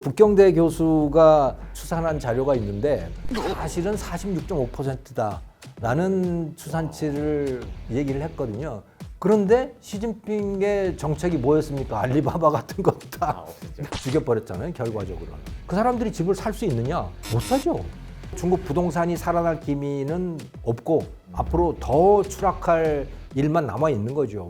북경대 교수가 추산한 자료가 있는데 사실은 46.5%다라는 추산치를 얘기를 했거든요. 그런데 시진핑의 정책이 뭐였습니까? 알리바바 같은 거 다 죽여버렸잖아요, 결과적으로는. 그 사람들이 집을 살 수 있느냐? 못 사죠. 중국 부동산이 살아날 기미는 없고 앞으로 더 추락할 일만 남아 있는 거죠.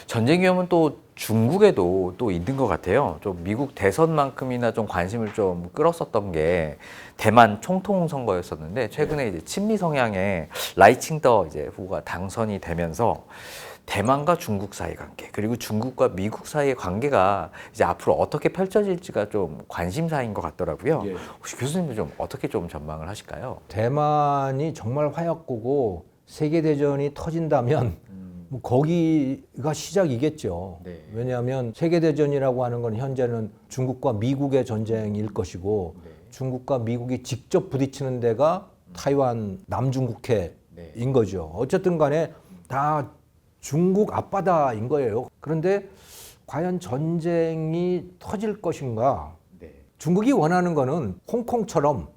전쟁 위험은 또 중국에도 또 있는 것 같아요. 좀 미국 대선만큼이나 좀 관심을 좀 끌었었던 게 대만 총통 선거였었는데 최근에 이제 친미 성향의 라이칭더 이제 후보가 당선이 되면서 대만과 중국 사이 관계 그리고 중국과 미국 사이의 관계가 이제 앞으로 어떻게 펼쳐질지가 좀 관심사인 것 같더라고요. 혹시 교수님도 좀 어떻게 좀 전망을 하실까요? 대만이 정말 화약고고 세계대전이 터진다면 뭐 거기가 시작이겠죠. 네. 왜냐하면 세계대전이라고 하는 건 현재는 중국과 미국의 전쟁일 것이고 중국과 미국이 직접 부딪히는 데가 타이완 남중국해인 거죠. 어쨌든 간에 다 중국 앞바다인 거예요. 그런데 과연 전쟁이 터질 것인가? 중국이 원하는 거는 홍콩처럼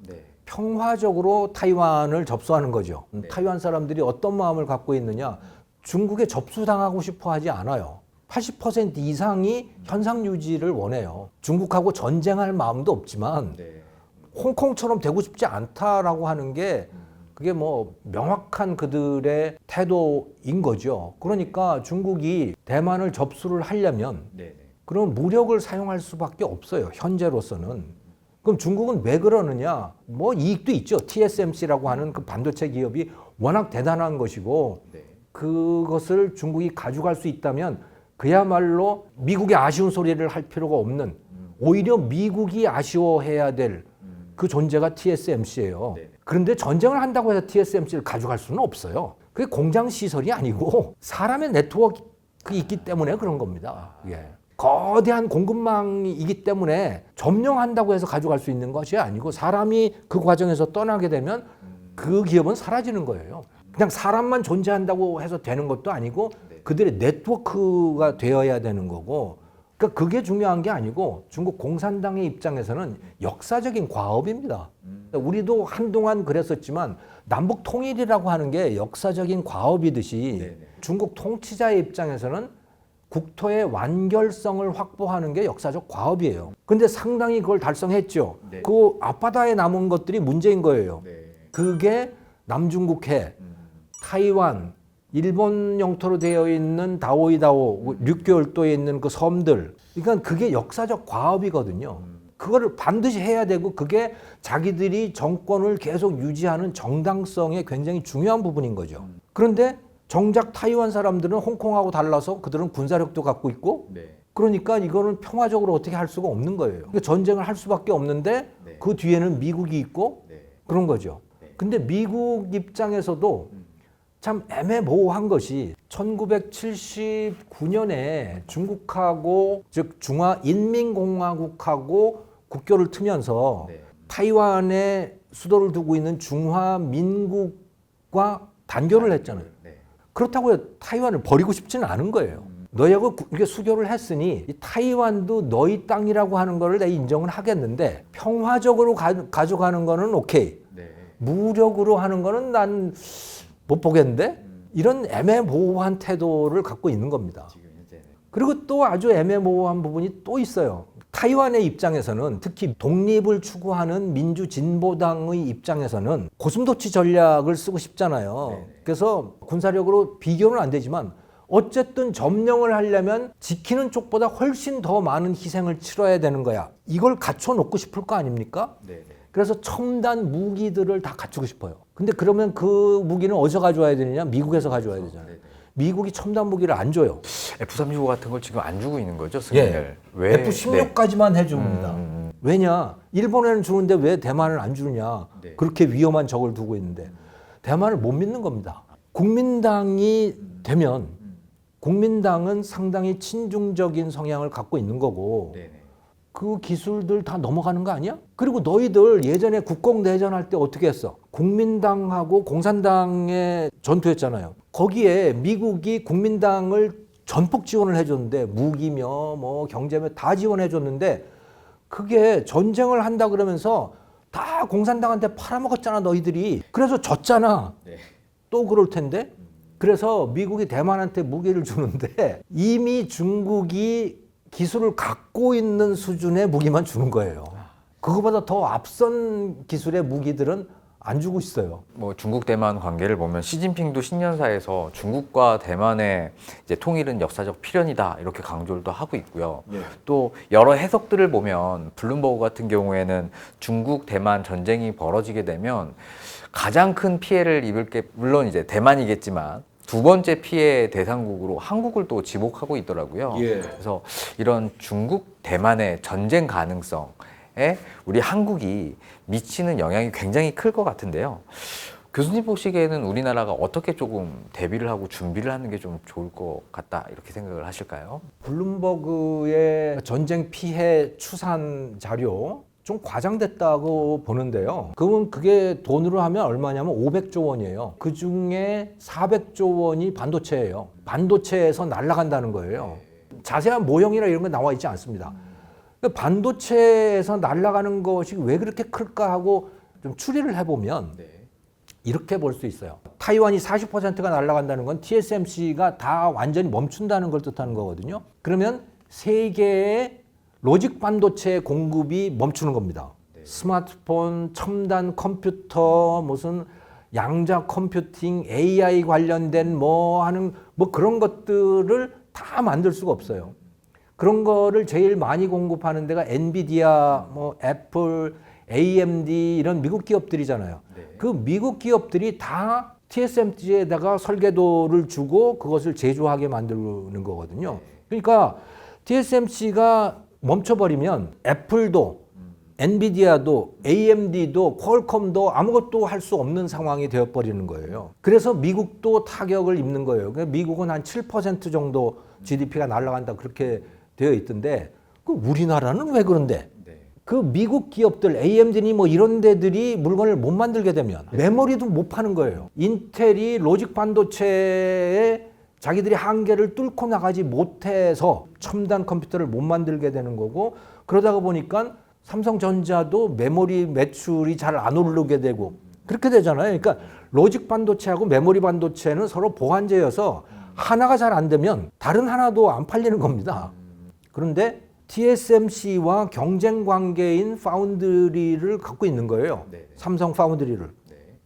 평화적으로 타이완을 접수하는 거죠. 타이완 사람들이 어떤 마음을 갖고 있느냐? 중국에 접수당하고 싶어 하지 않아요. 80% 이상이 현상 유지를 원해요. 중국하고 전쟁할 마음도 없지만 홍콩처럼 되고 싶지 않다라고 하는 게 그게 뭐 명확한 그들의 태도인 거죠. 그러니까 중국이 대만을 접수를 하려면 그럼 무력을 사용할 수밖에 없어요. 현재로서는. 그럼 중국은 왜 그러느냐? 뭐 이익도 있죠. TSMC라고 하는 그 반도체 기업이 워낙 대단한 것이고 그것을 중국이 가져갈 수 있다면 그야말로 미국의 아쉬운 소리를 할 필요가 없는 오히려 미국이 아쉬워해야 될 그 존재가 TSMC예요. 그런데 전쟁을 한다고 해서 TSMC를 가져갈 수는 없어요. 그게 공장 시설이 아니고 사람의 네트워크가 있기 때문에 그런 겁니다. 거대한 공급망이기 때문에 점령한다고 해서 가져갈 수 있는 것이 아니고 사람이 그 과정에서 떠나게 되면 그 기업은 사라지는 거예요. 그냥 사람만 존재한다고 해서 되는 것도 아니고 그들의 네트워크가 되어야 되는 거고 그러니까 그게 중요한 게 아니고 중국 공산당의 입장에서는 역사적인 과업입니다. 우리도 한동안 그랬었지만 남북 통일이라고 하는 게 역사적인 과업이듯이 중국 통치자의 입장에서는 국토의 완결성을 확보하는 게 역사적 과업이에요. 근데 상당히 그걸 달성했죠. 그 앞바다에 남은 것들이 문제인 거예요. 그게 남중국해, 타이완, 일본 영토로 되어 있는 다오이다오, 류교열도에 있는 그 섬들. 그러니까 그게 역사적 과업이거든요. 그거를 반드시 해야 되고 그게 자기들이 정권을 계속 유지하는 정당성의 굉장히 중요한 부분인 거죠. 그런데 정작 타이완 사람들은 홍콩하고 달라서 그들은 군사력도 갖고 있고 그러니까 이거는 평화적으로 어떻게 할 수가 없는 거예요. 그러니까 전쟁을 할 수밖에 없는데 그 뒤에는 미국이 있고 그런 거죠. 근데 미국 입장에서도 참 애매모호한 것이 1979년에 중국하고 즉 중화인민공화국하고 국교를 트면서 타이완에 수도를 두고 있는 중화민국과 단교를 했잖아요. 그렇다고 타이완을 버리고 싶지는 않은 거예요. 너희하고 이게 수교를 했으니 이 타이완도 너희 땅이라고 하는 거를 내가 인정을 하겠는데 평화적으로 가져가는 거는 오케이. 무력으로 하는 거는 난 못 보겠는데 이런 애매모호한 태도를 갖고 있는 겁니다. 그리고 또 아주 애매모호한 부분이 또 있어요. 타이완의 입장에서는 특히 독립을 추구하는 민주진보당의 입장에서는 고슴도치 전략을 쓰고 싶잖아요. 그래서 군사력으로 비교는 안 되지만 어쨌든 점령을 하려면 지키는 쪽보다 훨씬 더 많은 희생을 치러야 되는 거야. 이걸 갖춰놓고 싶을 거 아닙니까? 그래서 첨단 무기들을 다 갖추고 싶어요. 근데 그러면 그 무기는 어디서 가져와야 되느냐? 미국에서 가져와야 되잖아요. 미국이 첨단 무기를 안 줘요. F-35 같은 걸 지금 안 주고 있는 거죠, 승인을? 왜? F-16까지만 해줍니다. 왜냐? 일본에는 주는데 왜 대만을 안 주느냐? 그렇게 위험한 적을 두고 있는데 대만을 못 믿는 겁니다. 국민당이 되면 국민당은 상당히 친중적인 성향을 갖고 있는 거고 그 기술들 다 넘어가는 거 아니야? 그리고 너희들 예전에 국共내전할 때 어떻게 했어? 국민당하고 공산당의 전투했잖아요. 거기에 미국이 국민당을 전폭 지원을 해줬는데 무기며 뭐 경제며 다 지원해줬는데 그게 전쟁을 한다 그러면서 다 공산당한테 팔아먹었잖아 너희들이. 그래서 졌잖아. 또 그럴 텐데. 그래서 미국이 대만한테 무기를 주는데 이미 중국이 기술을 갖고 있는 수준의 무기만 주는 거예요. 그거보다 더 앞선 기술의 무기들은 안 주고 있어요. 뭐 중국 대만 관계를 보면 시진핑도 신년사에서 중국과 대만의 이제 통일은 역사적 필연이다 이렇게 강조를 또 하고 있고요. 또 여러 해석들을 보면 블룸버그 같은 경우에는 중국 대만 전쟁이 벌어지게 되면 가장 큰 피해를 입을 게 물론 이제 대만이겠지만 두 번째 피해 대상국으로 한국을 또 지목하고 있더라고요. 그래서 이런 중국 대만의 전쟁 가능성에 우리 한국이 미치는 영향이 굉장히 클 것 같은데요. 교수님 보시기에는 우리나라가 어떻게 조금 대비를 하고 준비를 하는 게 좀 좋을 것 같다 이렇게 생각을 하실까요? 블룸버그의 전쟁 피해 추산 자료 좀 과장됐다고 보는데요. 그게 돈으로 하면 얼마냐면 500조 원이에요. 그 중에 400조 원이 반도체예요. 반도체에서 날아간다는 거예요. 자세한 모형이나 이런 거 나와 있지 않습니다. 반도체에서 날아가는 것이 왜 그렇게 클까 하고 좀 추리를 해보면 이렇게 볼 수 있어요. 타이완이 40%가 날아간다는 건 TSMC가 다 완전히 멈춘다는 걸 뜻하는 거거든요. 그러면 세계의 로직 반도체 공급이 멈추는 겁니다. 스마트폰, 첨단 컴퓨터, 무슨 양자 컴퓨팅, AI 관련된 뭐 하는 뭐 그런 것들을 다 만들 수가 없어요. 그런 거를 제일 많이 공급하는 데가 엔비디아, 뭐 애플, AMD 이런 미국 기업들이잖아요. 그 미국 기업들이 다 TSMC에다가 설계도를 주고 그것을 제조하게 만드는 거거든요. 그러니까 TSMC가 멈춰버리면 애플도 엔비디아도 AMD도 퀄컴도 아무것도 할 수 없는 상황이 되어버리는 거예요. 그래서 미국도 타격을 입는 거예요. 미국은 한 7% 정도 GDP가 날아간다 그렇게 되어 있던데 그 우리나라는 왜 그런데? 그 미국 기업들 AMD니 뭐 이런 데들이 물건을 못 만들게 되면 메모리도 못 파는 거예요. 인텔이 로직 반도체에 자기들이 한계를 뚫고 나가지 못해서 첨단 컴퓨터를 못 만들게 되는 거고 그러다가 보니까 삼성전자도 메모리 매출이 잘 안 오르게 되고 그렇게 되잖아요. 그러니까 로직 반도체하고 메모리 반도체는 서로 보완제여서 하나가 잘 안 되면 다른 하나도 안 팔리는 겁니다. 그런데 TSMC와 경쟁 관계인 파운드리를 갖고 있는 거예요. 삼성 파운드리를.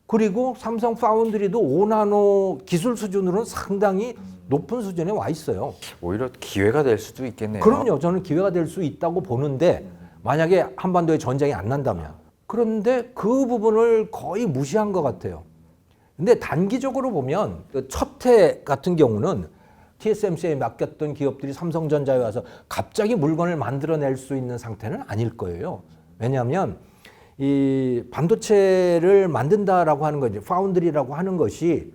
그리고 삼성 파운드리도 5나노 기술 수준으로는 상당히 높은 수준에 와 있어요. 오히려 기회가 될 수도 있겠네요. 그럼요. 저는 기회가 될 수 있다고 보는데 만약에 한반도에 전쟁이 안 난다면. 그런데 그 부분을 거의 무시한 것 같아요. 근데 단기적으로 보면 첫 해 같은 경우는 TSMC에 맡겼던 기업들이 삼성전자에 와서 갑자기 물건을 만들어낼 수 있는 상태는 아닐 거예요. 왜냐하면 이 반도체를 만든다라고 하는 거지, 파운드리라고 하는 것이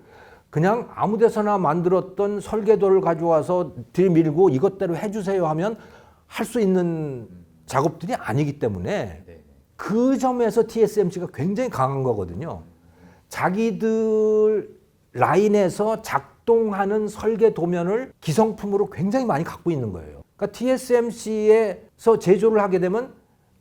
그냥 아무 데서나 만들었던 설계도를 가져와서 들이밀고 이것대로 해주세요 하면 할 수 있는 작업들이 아니기 때문에 그 점에서 TSMC가 굉장히 강한 거거든요. 자기들 라인에서 작동하는 설계 도면을 기성품으로 굉장히 많이 갖고 있는 거예요. 그러니까 TSMC에서 제조를 하게 되면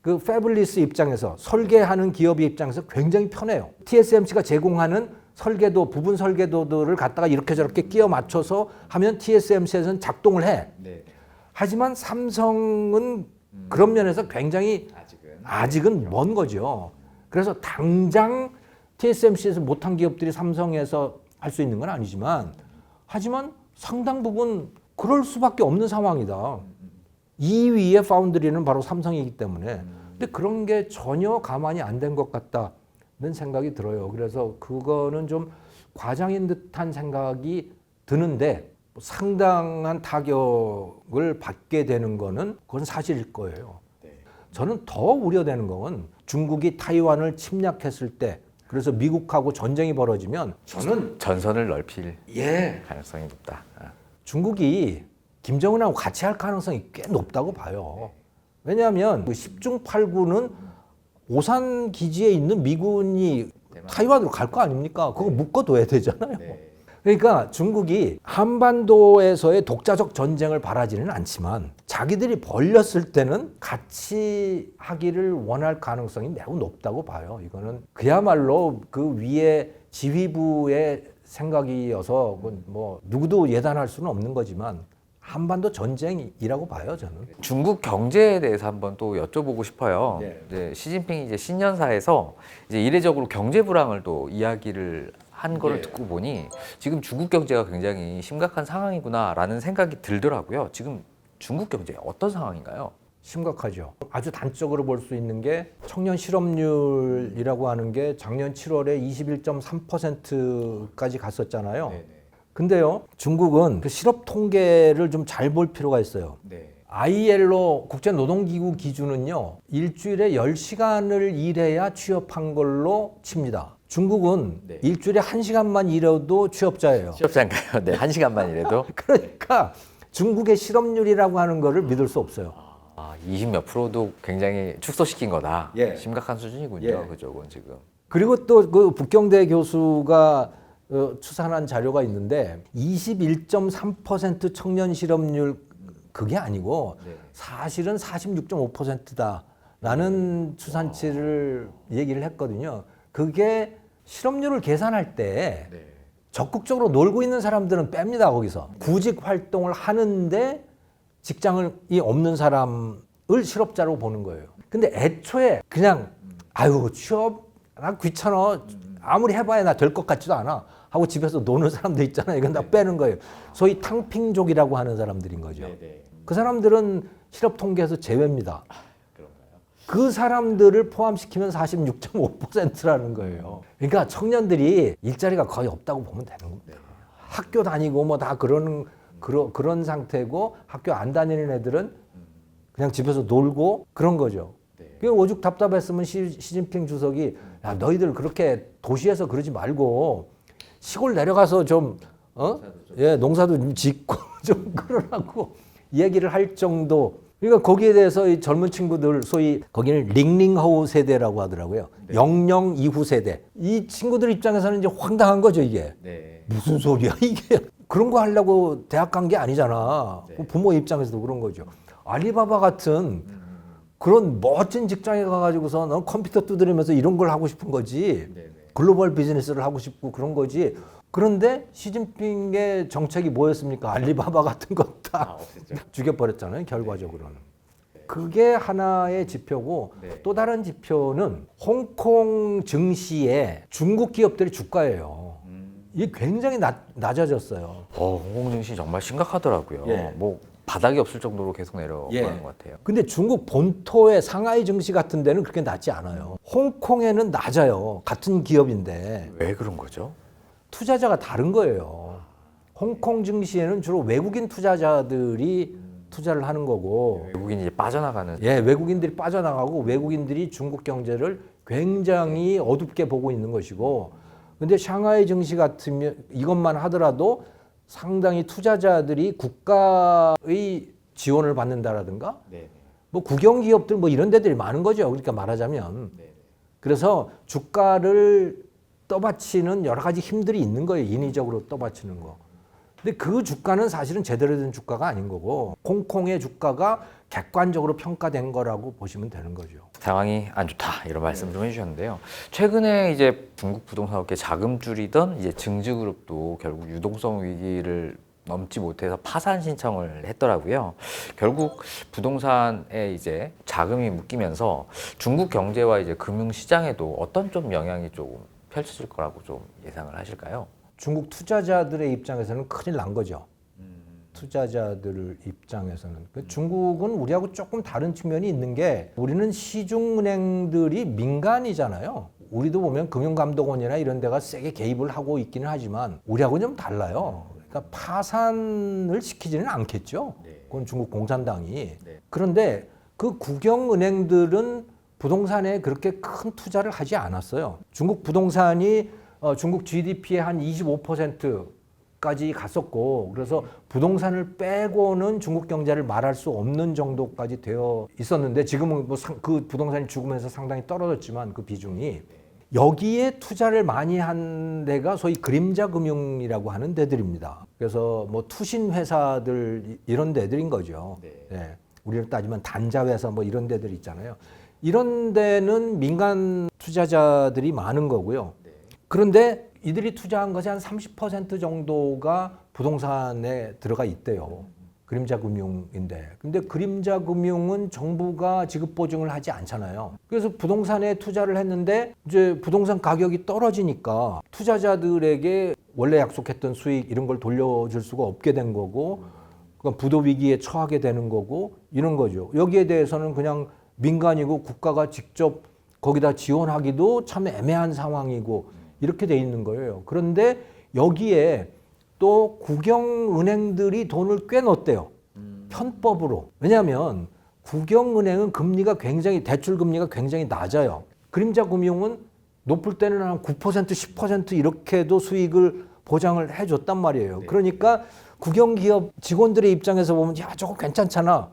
그 패블리스 입장에서 설계하는 기업의 입장에서 굉장히 편해요. TSMC가 제공하는 설계도, 부분 설계도들을 갖다가 이렇게 저렇게 끼워 맞춰서 하면 TSMC에서는 작동을 해. 하지만 삼성은 그런 면에서 굉장히 아직은 먼 거죠. 그래서 당장 TSMC에서 못한 기업들이 삼성에서 할 수 있는 건 아니지만 하지만 상당 부분 그럴 수밖에 없는 상황이다. 2위의 파운드리는 바로 삼성이기 때문에. 근데 그런 게 전혀 가만히 안 된 것 같다는 생각이 들어요. 그래서 그거는 좀 과장인 듯한 생각이 드는데 상당한 타격을 받게 되는 거는 그건 사실일 거예요. 저는 더 우려되는 건 중국이 타이완을 침략했을 때 그래서 미국하고 전쟁이 벌어지면 저는 전선을 넓힐 가능성이 높다. 중국이 김정은하고 같이 할 가능성이 꽤 높다고 봐요. 왜냐하면 그 10중 8구는 오산 기지에 있는 미군이 타이완으로 갈 거 아닙니까? 그거 묶어둬야 되잖아요. 그러니까 중국이 한반도에서의 독자적 전쟁을 바라지는 않지만 자기들이 벌렸을 때는 같이 하기를 원할 가능성이 매우 높다고 봐요. 이거는 그야말로 그 위에 지휘부의 생각이어서 뭐 누구도 예단할 수는 없는 거지만 한반도 전쟁이라고 봐요, 저는. 중국 경제에 대해서 한번 또 여쭤보고 싶어요. 네. 이제 시진핑이 이제 신년사에서 이제 이례적으로 경제 불황을 또 이야기를 한 거를 듣고 보니 지금 중국 경제가 굉장히 심각한 상황이구나라는 생각이 들더라고요. 지금 중국 경제 어떤 상황인가요? 심각하죠. 아주 단적으로 볼 수 있는 게 청년 실업률이라고 하는 게 작년 7월에 21.3%까지 갔었잖아요. 근데요, 중국은 그 실업 통계를 좀 잘 볼 필요가 있어요. ILO 국제노동기구 기준은요, 일주일에 10시간을 일해야 취업한 걸로 칩니다. 중국은 일주일에 1시간만 일해도 취업자예요. 취업자인가요? 네, 1시간만 일해도. 그러니까 중국의 실업률이라고 하는 거를 믿을 수 없어요. 20몇 프로도 굉장히 축소시킨 거다. 예. 심각한 수준이군요. 예. 그쪽은 지금. 그리고 또 그 북경대 교수가 추산한 자료가 있는데 21.3% 청년 실업률 그게 아니고 사실은 46.5%다라는 추산치를 얘기를 했거든요. 그게 실업률을 계산할 때 적극적으로 놀고 있는 사람들은 뺍니다. 거기서 구직 활동을 하는데 직장이 없는 사람을 실업자로 보는 거예요. 근데 애초에 그냥 아유 취업 나 귀찮아 아무리 해봐야 나 될 것 같지도 않아 하고 집에서 노는 사람들 있잖아요. 이건 다 빼는 거예요. 소위 탕핑족이라고 하는 사람들인 거죠. 그 사람들은 실업 통계에서 제외입니다. 그 사람들을 포함시키면 46.5%라는 거예요. 그러니까 청년들이 일자리가 거의 없다고 보면 되는 겁니다. 학교 다니고 뭐 다 그런 상태고 학교 안 다니는 애들은 그냥 집에서 놀고 그런 거죠. 그 오죽 답답했으면 시진핑 주석이 야 너희들 그렇게 도시에서 그러지 말고 시골 내려가서 좀 농사도 좀 짓고 좀 그러라고 얘기를 할 정도. 그러니까 거기에 대해서 이 젊은 친구들 소위 거기는 링링허우 세대라고 하더라고요. 영영 이후 세대. 이 친구들 입장에서는 이제 황당한 거죠 이게. 무슨 소리야 이게. 그런 거 하려고 대학 간 게 아니잖아. 부모 입장에서도 그런 거죠. 알리바바 같은 그런 멋진 직장에 가가지고서 넌 컴퓨터 두드리면서 이런 걸 하고 싶은 거지. 글로벌 비즈니스를 하고 싶고 그런 거지. 그런데 시진핑의 정책이 뭐였습니까? 알리바바 같은 거 다 죽여버렸잖아요. 결과적으로는. 그게 하나의 지표고 또 다른 지표는 홍콩 증시에 중국 기업들의 주가예요. 이게 굉장히 낮아졌어요. 홍콩 증시 정말 심각하더라고요. 예. 뭐 바닥이 없을 정도로 계속 내려가는 것 같아요. 근데 중국 본토의 상하이 증시 같은 데는 그렇게 낮지 않아요. 홍콩에는 낮아요. 같은 기업인데. 왜 그런 거죠? 투자자가 다른 거예요. 홍콩 증시에는 주로 외국인 투자자들이 투자를 하는 거고, 외국인이 이제 빠져나가는. 외국인들이 빠져나가고 외국인들이 중국 경제를 굉장히 어둡게 보고 있는 것이고, 근데 샹하이 증시 같으면 이것만 하더라도 상당히 투자자들이 국가의 지원을 받는다라든가, 뭐 국영 기업들 뭐 이런 데들이 많은 거죠. 그러니까 말하자면. 그래서 주가를 떠받치는 여러 가지 힘들이 있는 거예요. 인위적으로 떠받치는 거. 근데 그 주가는 사실은 제대로 된 주가가 아닌 거고 홍콩의 주가가 객관적으로 평가된 거라고 보시면 되는 거죠. 상황이 안 좋다 이런 말씀 좀 해주셨는데요. 최근에 이제 중국 부동산 업계 자금 줄이던 이제 증지그룹도 결국 유동성 위기를 넘지 못해서 파산 신청을 했더라고요. 결국 부동산에 이제 자금이 묶이면서 중국 경제와 이제 금융 시장에도 어떤 좀 영향이 조금 펼쳐질 거라고 좀 예상을 하실까요? 중국 투자자들의 입장에서는 큰일 난 거죠. 투자자들 입장에서는. 중국은 우리하고 조금 다른 측면이 있는 게 우리는 시중은행들이 민간이잖아요. 우리도 보면 금융감독원이나 이런 데가 세게 개입을 하고 있기는 하지만 우리하고는 좀 달라요. 그러니까 파산을 시키지는 않겠죠. 그건 중국 공산당이. 그런데 그 국영은행들은 부동산에 그렇게 큰 투자를 하지 않았어요. 중국 부동산이 중국 GDP의 한 25% 까지 갔었고 그래서 부동산을 빼고는 중국 경제를 말할 수 없는 정도까지 되어 있었는데 지금은 뭐 그 부동산이 죽으면서 상당히 떨어졌지만 그 비중이 여기에 투자를 많이 한 데가 소위 그림자 금융이라고 하는 데들입니다. 그래서 뭐 투신 회사들 이런 데들인 거죠. 네. 우리로 따지면 단자 회사 뭐 이런 데들 있잖아요. 이런 데는 민간 투자자들이 많은 거고요. 그런데 이들이 투자한 것이 한 30% 정도가 부동산에 들어가 있대요. 그림자 금융인데. 근데 그림자 금융은 정부가 지급 보증을 하지 않잖아요. 그래서 부동산에 투자를 했는데 이제 부동산 가격이 떨어지니까 투자자들에게 원래 약속했던 수익 이런 걸 돌려줄 수가 없게 된 거고 그러니까 부도 위기에 처하게 되는 거고 이런 거죠. 여기에 대해서는 그냥 민간이고 국가가 직접 거기다 지원하기도 참 애매한 상황이고 이렇게 돼 있는 거예요. 그런데 여기에 또 국영은행들이 돈을 꽤 넣었대요. 편법으로. 왜냐하면 국영은행은 금리가 굉장히 대출 금리가 굉장히 낮아요. 그림자 금융은 높을 때는 한 9%, 10% 이렇게도 수익을 보장을 해줬단 말이에요. 그러니까 국영기업 직원들의 입장에서 보면 야 저거 괜찮잖아.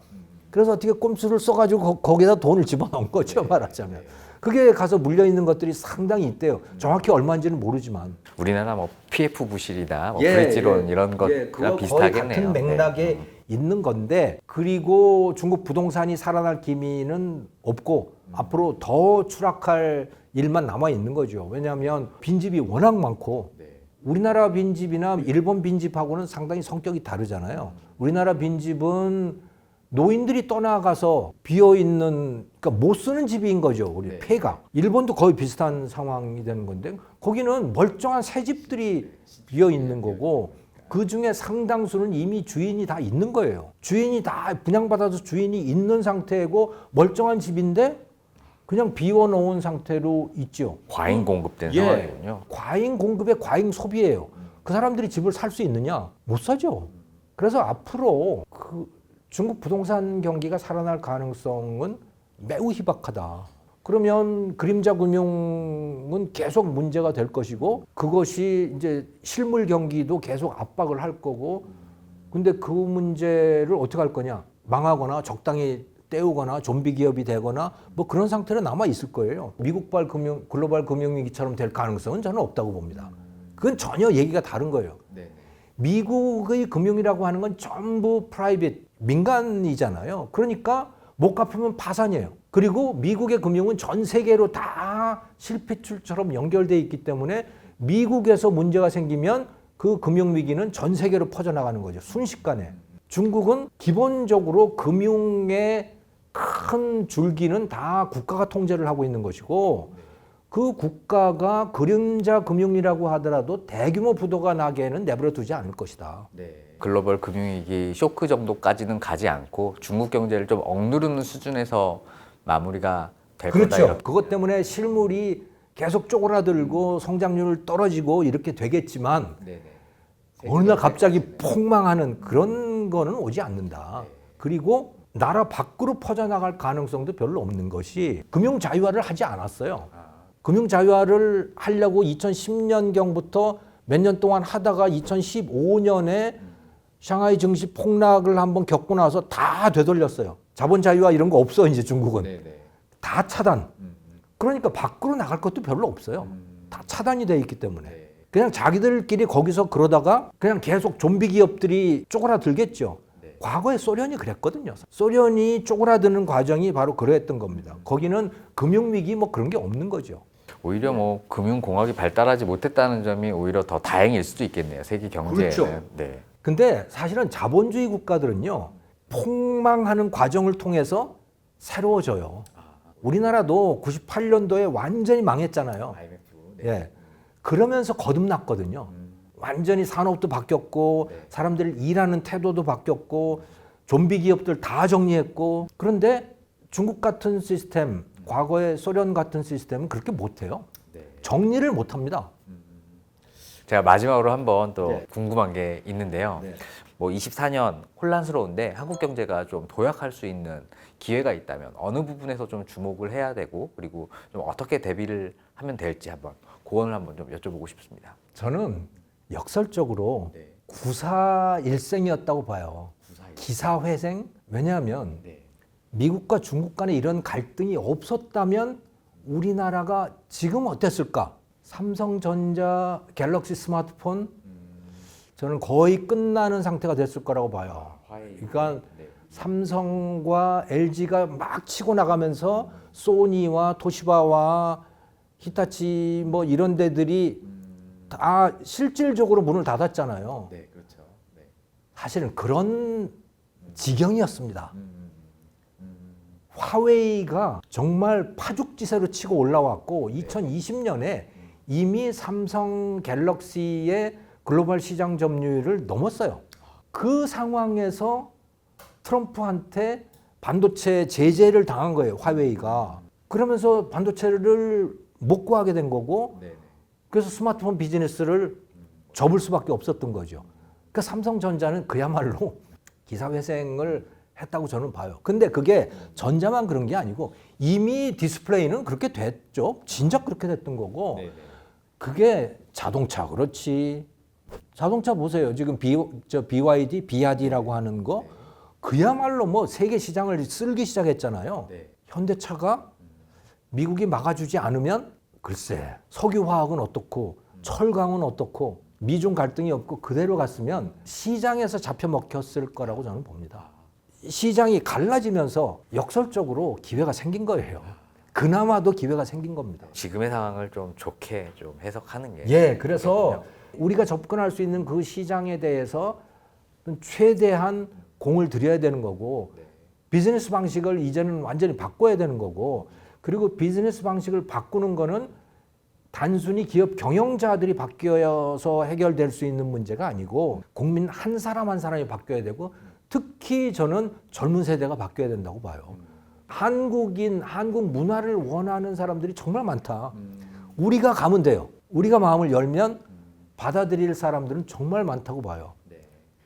그래서 어떻게 꼼수를 써가지고 거기다 돈을 집어넣은 거죠 말하자면. 그게 가서 물려 있는 것들이 상당히 있대요. 정확히 얼마인지는 모르지만. 우리나라 뭐 PF 부실이나 뭐 브릿지론 이런 것과 비슷하겠네요. 거의 같은 맥락에 있는 건데 그리고 중국 부동산이 살아날 기미는 없고 앞으로 더 추락할 일만 남아 있는 거죠. 왜냐하면 빈집이 워낙 많고 우리나라 빈집이나 일본 빈집하고는 상당히 성격이 다르잖아요. 우리나라 빈집은 노인들이 떠나가서 비어있는, 그러니까 못 쓰는 집인 거죠. 우리 폐가. 일본도 거의 비슷한 상황이 되는 건데 거기는 멀쩡한 새 집들이 비어있는 거고 그 중에 상당수는 이미 주인이 다 있는 거예요. 주인이 다 분양받아서 주인이 있는 상태고 멀쩡한 집인데 그냥 비워놓은 상태로 있죠. 과잉 공급된 상황이군요. 과잉 공급의 과잉 소비예요. 그 사람들이 집을 살 수 있느냐? 못 사죠. 그래서 앞으로 중국 부동산 경기가 살아날 가능성은 매우 희박하다. 그러면 그림자 금융은 계속 문제가 될 것이고 그것이 이제 실물 경기도 계속 압박을 할 거고 근데 그 문제를 어떻게 할 거냐? 망하거나 적당히 때우거나 좀비 기업이 되거나 뭐 그런 상태로 남아 있을 거예요. 미국발 글로벌 금융위기처럼 될 가능성은 저는 없다고 봅니다. 그건 전혀 얘기가 다른 거예요. 미국의 금융이라고 하는 건 전부 프라이빗, 민간이잖아요. 그러니까 못 갚으면 파산이에요. 그리고 미국의 금융은 전 세계로 다 실핏줄처럼 연결되어 있기 때문에 미국에서 문제가 생기면 그 금융위기는 전 세계로 퍼져나가는 거죠. 순식간에. 중국은 기본적으로 금융의 큰 줄기는 다 국가가 통제를 하고 있는 것이고 그 국가가 그림자 금융이라고 하더라도 대규모 부도가 나게는 내버려 두지 않을 것이다. 글로벌 금융위기 쇼크 정도까지는 가지 않고 중국 경제를 좀 억누르는 수준에서 마무리가 될 거다. 그렇죠. 그것 때문에 실물이 계속 쪼그라들고 성장률 떨어지고 이렇게 되겠지만 어느 날 갑자기 폭망하는 그런 거는 오지 않는다. 그리고 나라 밖으로 퍼져나갈 가능성도 별로 없는 것이 금융 자유화를 하지 않았어요. 금융 자유화를 하려고 2010년경부터 몇 년 동안 하다가 2015년에 샹하이 증시 폭락을 한번 겪고 나서 다 되돌렸어요. 자본 자유화 이런 거 없어 이제 중국은. 다 차단. 그러니까 밖으로 나갈 것도 별로 없어요. 다 차단이 돼 있기 때문에. 그냥 자기들끼리 거기서 그러다가 그냥 계속 좀비 기업들이 쪼그라들겠죠. 과거에 소련이 그랬거든요. 소련이 쪼그라드는 과정이 바로 그랬던 겁니다. 거기는 금융위기 뭐 그런 게 없는 거죠. 오히려 뭐 금융공학이 발달하지 못했다는 점이 오히려 더 다행일 수도 있겠네요. 세계 경제에는. 그렇죠. 네. 근데 사실은 자본주의 국가들은요. 폭망하는 과정을 통해서 새로워져요. 우리나라도 98년도에 완전히 망했잖아요. 예. 그러면서 거듭났거든요. 완전히 산업도 바뀌었고 사람들 일하는 태도도 바뀌었고 좀비 기업들 다 정리했고 그런데 중국 같은 시스템 과거의 소련 같은 시스템은 그렇게 못해요. 정리를 못합니다. 제가 마지막으로 한번 또 궁금한 게 있는데요. 뭐 24년 혼란스러운데 한국 경제가 좀 도약할 수 있는 기회가 있다면 어느 부분에서 좀 주목을 해야 되고 그리고 좀 어떻게 대비를 하면 될지 한번 고언을 한번 좀 여쭤보고 싶습니다. 저는 역설적으로 네. 구사일생이었다고 봐요. 기사회생? 왜냐하면 미국과 중국 간에 이런 갈등이 없었다면 우리나라가 지금 어땠을까? 삼성전자 갤럭시 스마트폰 저는 거의 끝나는 상태가 됐을 거라고 봐요. 그러니까 삼성과 LG가 막 치고 나가면서 소니와 토시바와 히타치 뭐 이런 데들이 다 실질적으로 문을 닫았잖아요. 네, 그렇죠. 네. 사실은 그런 지경이었습니다. 화웨이가 정말 파죽지세로 치고 올라왔고 2020년에 이미 삼성 갤럭시의 글로벌 시장 점유율을 넘었어요. 그 상황에서 트럼프한테 반도체 제재를 당한 거예요, 화웨이가. 그러면서 반도체를 못 구하게 된 거고, 그래서 스마트폰 비즈니스를 접을 수밖에 없었던 거죠. 그러니까 삼성전자는 그야말로 기사회생을 했다고 저는 봐요. 근데 그게 전자만 그런 게 아니고 이미 디스플레이는 그렇게 됐죠. 진작 그렇게 됐던 거고. 그게 자동차 그렇지. 자동차 보세요. 지금 BYD, 비아디라고 하는 거 그야말로 뭐 세계 시장을 쓸기 시작했잖아요. 현대차가 미국이 막아주지 않으면 글쎄 석유화학은 어떻고 철강은 어떻고 미중 갈등이 없고 그대로 갔으면 시장에서 잡혀 먹혔을 거라고 저는 봅니다. 시장이 갈라지면서 역설적으로 기회가 생긴 거예요. 그나마도 기회가 생긴 겁니다. 지금의 상황을 좀 좋게 좀 해석하는 게. 예, 그래서 우리가 접근할 수 있는 그 시장에 대해서 최대한 공을 들여야 되는 거고 비즈니스 방식을 이제는 완전히 바꿔야 되는 거고 그리고 비즈니스 방식을 바꾸는 거는 단순히 기업 경영자들이 바뀌어서 해결될 수 있는 문제가 아니고 국민 한 사람 한 사람이 바뀌어야 되고 특히 저는 젊은 세대가 바뀌어야 된다고 봐요. 한국인, 한국 문화를 원하는 사람들이 정말 많다. 우리가 가면 돼요. 우리가 마음을 열면 받아들일 사람들은 정말 많다고 봐요.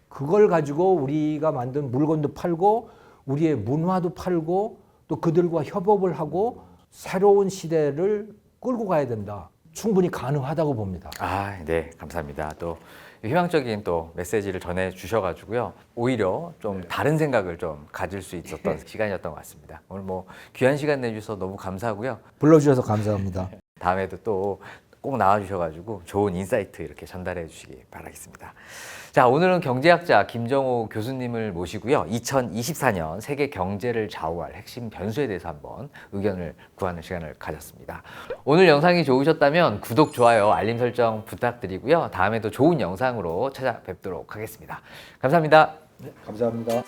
그걸 가지고 우리가 만든 물건도 팔고 우리의 문화도 팔고 또 그들과 협업을 하고 새로운 시대를 끌고 가야 된다. 충분히 가능하다고 봅니다. 아, 네, 감사합니다. 또 희망적인 또 메시지를 전해 주셔가지고요. 오히려 좀 다른 생각을 좀 가질 수 있었던 시간이었던 것 같습니다. 오늘 뭐 귀한 시간 내주셔서 너무 감사하고요. 불러주셔서 감사합니다. 다음에도 또 꼭 나와주셔가지고 좋은 인사이트 이렇게 전달해 주시기 바라겠습니다. 자, 오늘은 경제학자 김정호 교수님을 모시고요. 2024년 세계 경제를 좌우할 핵심 변수에 대해서 한번 의견을 구하는 시간을 가졌습니다. 오늘 영상이 좋으셨다면 구독, 좋아요, 알림 설정 부탁드리고요. 다음에도 좋은 영상으로 찾아뵙도록 하겠습니다. 감사합니다. 네, 감사합니다.